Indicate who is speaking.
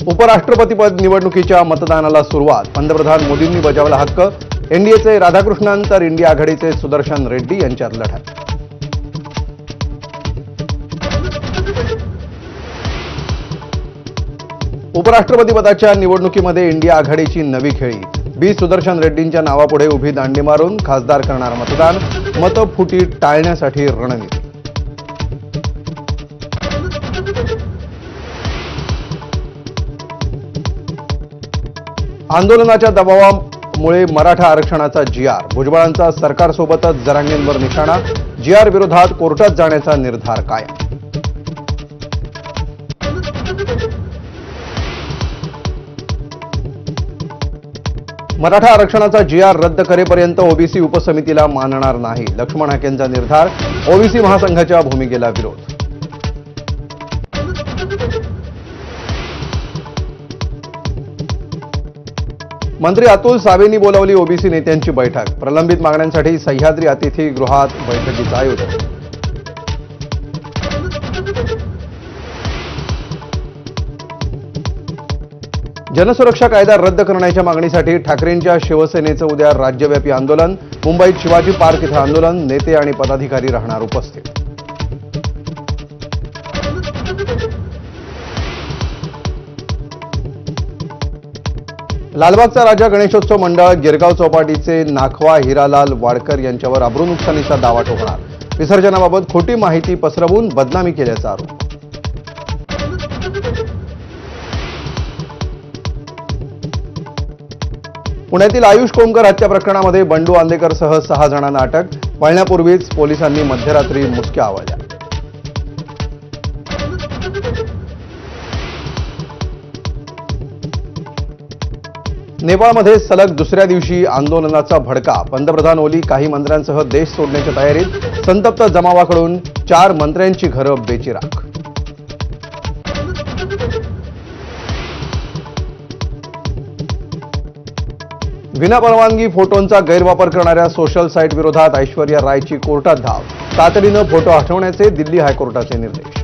Speaker 1: उपराष्ट्रपतीपद निवडणुकीच्या मतदानाला सुरुवात. पंतप्रधान मोदींनी बजावला हक्क. एनडीएचे राधाकृष्णन तर इंडिया आघाडीचे सुदर्शन रेड्डी यांच्यात लढत. उपराष्ट्रपतीपदाच्या निवडणुकीमध्ये इंडिया आघाडीची नवी खेळी. बी सुदर्शन रेड्डींच्या नावापुढे उभी दांडी मारून खासदार करणार मतदान. मतफुटी टाळण्यासाठी रणनीती. आंदोलनाच्या दबावामुळे मराठा आरक्षणाचा जी.आर. भुजबळांचा सरकारसोबतच जरांगेंवर निशाणा. जी.आर. विरोधात कोर्टात जाण्याचा निर्धार कायम. मराठा आरक्षणाचा जी.आर. रद्द करेपर्यंत ओबीसी उपसमितीला मानणार नाही. लक्ष्मण हाकेंचा निर्धार. ओबीसी महासंघाच्या भूमिकेला विरोध. मंत्री अतुल सावेंनी बोलावली ओबीसी नेत्यांची बैठक. प्रलंबित मागण्यांसाठी सह्याद्री अतिथीगृहात बैठकीचं आयोजन. जनसुरक्षा कायदा रद्द करण्याच्या मागणीसाठी ठाकरेंच्या शिवसेनेचं उद्या राज्यव्यापी आंदोलन. मुंबईत शिवाजी पार्क इथं आंदोलन. नेते आणि पदाधिकारी राहणार उपस्थित. लालबागचा राजा गणेशोत्सव मंडळ गिरगाव चौपाटीचे नाखवा हिरालाल वाडकर यांच्यावर अब्रूनुकसानीचा दावा ठोकणार. विसर्जनाबाबत खोटी माहिती पसरवून बदनामी केल्याचा आरोप. पुण्यातील आयुष कोमकर हत्या प्रकरणामध्ये बंडू आंदेकरसह 6 जणांना अटक. पळण्यापूर्वीच पोलिसांनी मध्यरात्री मुसक्या आवळल्या. नेपाळमध्ये सलग दुसऱ्या दिवशी आंदोलनाचा भडका. पंतप्रधान ओली काही मंत्र्यांसह देश सोडण्याच्या तयारीत. संतप्त जमावाकडून 4 मंत्र्यांची घरं बेचिराख. विनापरवानगी फोटोंचा गैरवापर करणाऱ्या सोशल साईट विरोधात ऐश्वर्या रायची कोर्टात धाव. तातडीनं फोटो हटवण्याचे दिल्ली हायकोर्टाचे निर्देश.